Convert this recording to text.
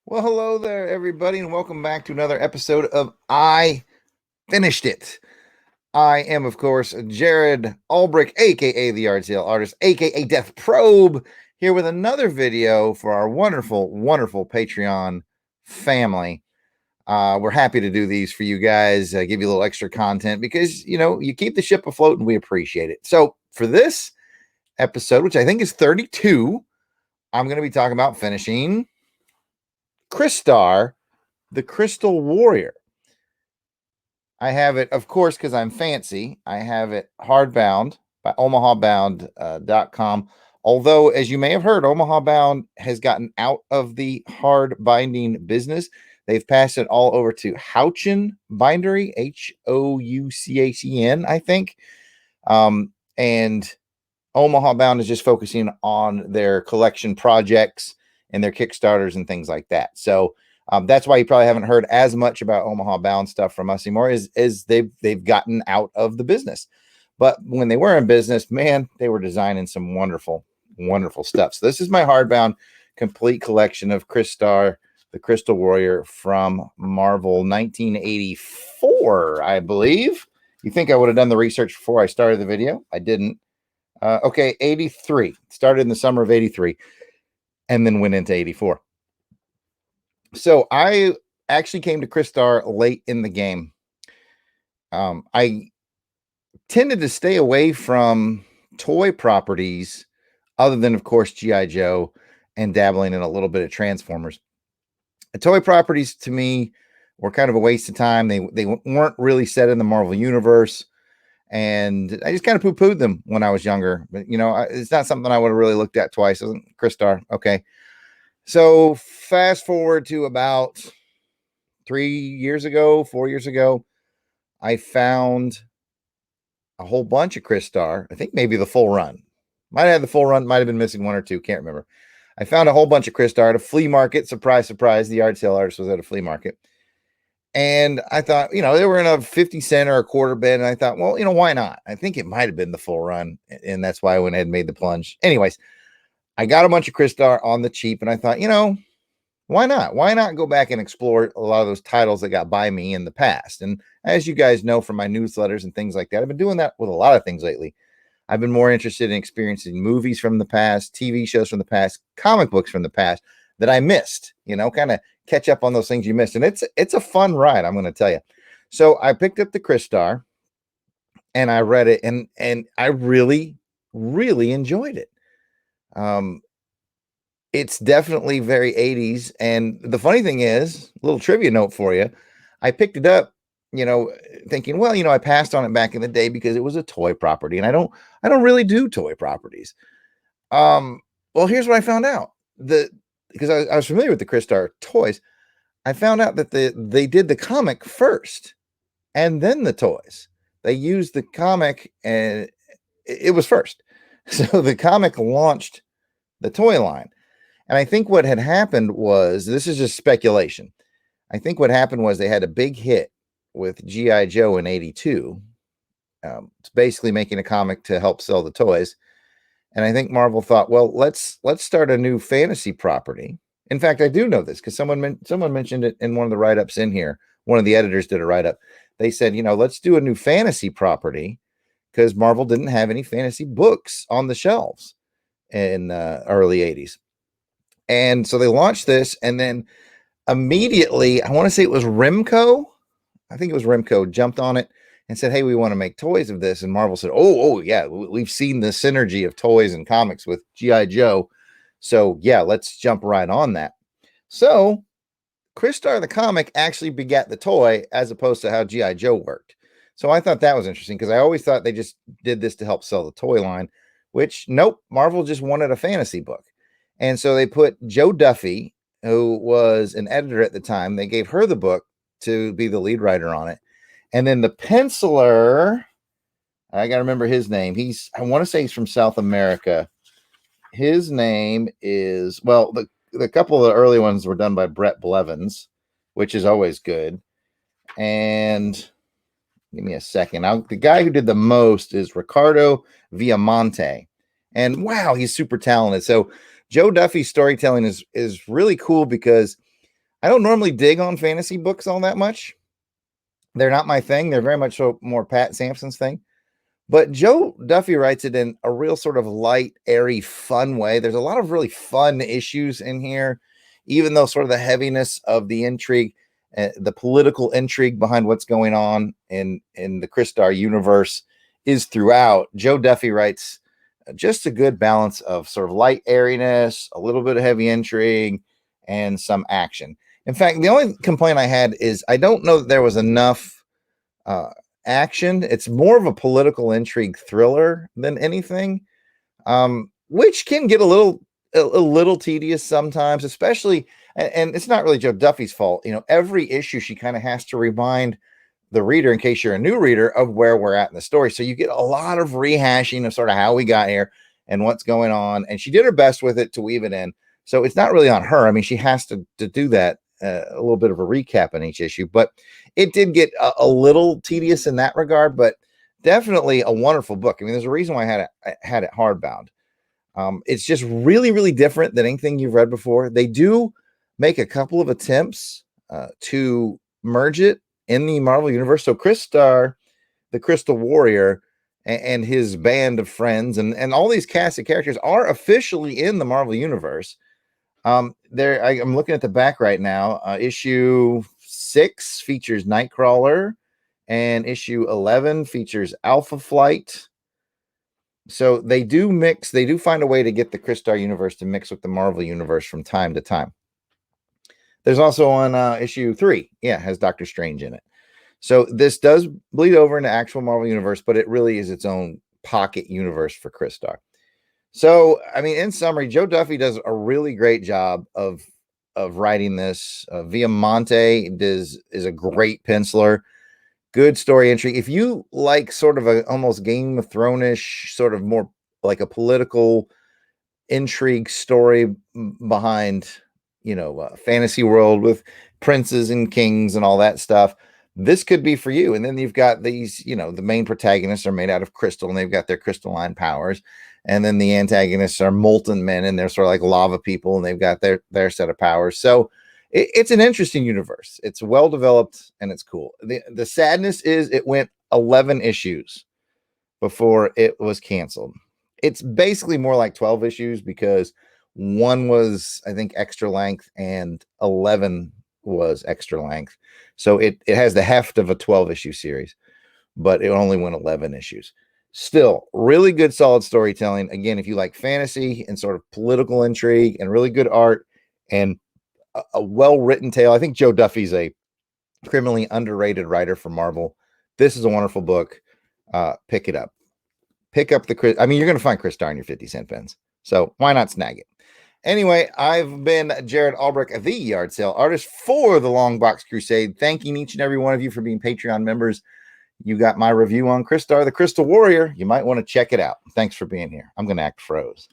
Well, hello there, everybody, and welcome back to another episode of I Finished It. I am, of course, Jared Ulbrich, aka the RTL Artist, aka Death Probe, here with another video for our wonderful, wonderful Patreon family. We're happy to do these for you guys, give you a little extra content because, you keep the ship afloat and we appreciate it. So, for this episode, which I think is 32, I'm going to be talking about finishing Crystar, the Crystal Warrior. I have it, of course, because I'm fancy. I have it hardbound by omahabound.com. Although, as you may have heard, Omaha Bound has gotten out of the hard binding business. They've passed it all over to Houchen Bindery, Houchen, I think. And Omaha Bound is just focusing on their collection projects and their Kickstarters and things like that. So that's why you probably haven't heard as much about Omaha Bound stuff from us anymore, is they've gotten out of the business. But when they were in business, man, they were designing some wonderful, wonderful stuff. So this is my hardbound complete collection of Crystar, the Crystal Warrior from Marvel 1984, I believe. You think I would have done the research before I started the video? I didn't. Okay, 83. Started in the summer of 83 and then went into 84. So I actually came to Crystar late in the game. I tended to stay away from toy properties other than, of course, G.I. Joe and dabbling in a little bit of Transformers. The toy properties to me were kind of a waste of time. They weren't really set in the Marvel universe. And I just kind of poo-pooed them when I was younger. But, it's not something I would have really looked at twice. Crystar, okay. So fast forward to about 4 years ago, I found a whole bunch of Crystar. I think maybe the full run. Might have had the full run, might have been missing one or two, can't remember. I found a whole bunch of Crystar at a flea market. Surprise, surprise, the art sale artist was at a flea market. And I thought, they were in a 50 cent or a quarter bin. And I thought, well, why not? I think it might have been the full run. And that's why I went ahead and made the plunge. Anyways, I got a bunch of Crystar on the cheap. And I thought, why not? Why not go back and explore a lot of those titles that got by me in the past? And as you guys know from my newsletters and things like that, I've been doing that with a lot of things lately. I've been more interested in experiencing movies from the past, TV shows from the past, comic books from the past that I missed, kind of catch up on those things you missed. And it's a fun ride, I'm going to tell you. So I picked up the Crystar and I read it and I really, really enjoyed it. It's definitely very 80s. And the funny thing is, a little trivia note for you. I picked it up, thinking, well, I passed on it back in the day because it was a toy property. And I don't really do toy properties. Well, here's what I found out. Because I was familiar with the Crystar toys, I found out that they did the comic first and then the toys. They used the comic and it was first. So the comic launched the toy line. And I think what had happened was, this is just speculation. I think what happened was they had a big hit with G.I. Joe in 82. It's basically making a comic to help sell the toys. And I think Marvel thought, well, let's start a new fantasy property. In fact, I do know this because someone mentioned it in one of the write-ups in here. One of the editors did a write-up. They said, let's do a new fantasy property because Marvel didn't have any fantasy books on the shelves in early 80s. And so they launched this, and then immediately, I want to say it was Remco. I think it was Remco jumped on it and said, hey, we want to make toys of this. And Marvel said, oh, yeah, we've seen the synergy of toys and comics with G.I. Joe. So, yeah, let's jump right on that. So, Crystar, the comic, actually begat the toy as opposed to how G.I. Joe worked. So, I thought that was interesting because I always thought they just did this to help sell the toy line, which, nope, Marvel just wanted a fantasy book. And so they put Joe Duffy, who was an editor at the time, they gave her the book to be the lead writer on it. And then the penciler, I got to remember his name. I want to say he's from South America. His name is, well, the couple of the early ones were done by Brett Blevins, which is always good. And give me a second. The guy who did the most is Ricardo Viamonte. And wow, he's super talented. So Joe Duffy's storytelling is really cool because I don't normally dig on fantasy books all that much. They're not my thing. They're very much so more Pat Sampson's thing. But Joe Duffy writes it in a real sort of light, airy, fun way. There's a lot of really fun issues in here, even though sort of the heaviness of the intrigue, the political intrigue behind what's going on in the Crystar universe is throughout. Joe Duffy writes just a good balance of sort of light airiness, a little bit of heavy intrigue, and some action. In fact, the only complaint I had is I don't know that there was enough action. It's more of a political intrigue thriller than anything, which can get a little tedious sometimes, especially. And it's not really Joe Duffy's fault. You know, every issue she kind of has to remind the reader, in case you're a new reader, of where we're at in the story. So you get a lot of rehashing of sort of how we got here and what's going on. And she did her best with it to weave it in. So it's not really on her. I mean, she has to do that, a little bit of a recap in each issue, but it did get a little tedious in that regard, but definitely a wonderful book. I mean, there's a reason why I had it hardbound. It's just really, really different than anything you've read before. They do make a couple of attempts to merge it in the Marvel Universe. So Crystar, the Crystal Warrior, and his band of friends and all these cast of characters are officially in the Marvel Universe. I'm looking at the back right now. Issue 6 features Nightcrawler, and issue 11 features Alpha Flight. So they do find a way to get the Crystar universe to mix with the Marvel universe from time to time. There's also on issue 3, has Doctor Strange in it. So this does bleed over into actual Marvel universe, but it really is its own pocket universe for Crystar. So, I mean, in summary, Joe Duffy does a really great job of writing this. Viamonte is a great penciler. Good story entry. If you like sort of a almost Game of Thrones-ish, sort of more like a political intrigue story behind, fantasy world with princes and kings and all that stuff, this could be for you. And then you've got these, the main protagonists are made out of crystal and they've got their crystalline powers. And then the antagonists are molten men and they're sort of like lava people and they've got their set of powers. So it's an interesting universe. It's well developed and it's cool. The sadness is it went 11 issues before it was canceled. It's basically more like 12 issues because one was, I think, extra length and 11 was extra length. So it has the heft of a 12 issue series, but it only went 11 issues. Still, really good, solid storytelling. Again, if you like fantasy and sort of political intrigue and really good art and a well-written tale, I think Joe Duffy's a criminally underrated writer for Marvel. This is a wonderful book. Pick it up. Pick up you're going to find Crystar in your 50-cent pens. So why not snag it? Anyway, I've been Jared Albrecht, the yard sale artist for the Longbox Crusade, thanking each and every one of you for being Patreon members. You got my review on Crystar, the Crystal Warrior. You might want to check it out. Thanks for being here. I'm going to act froze.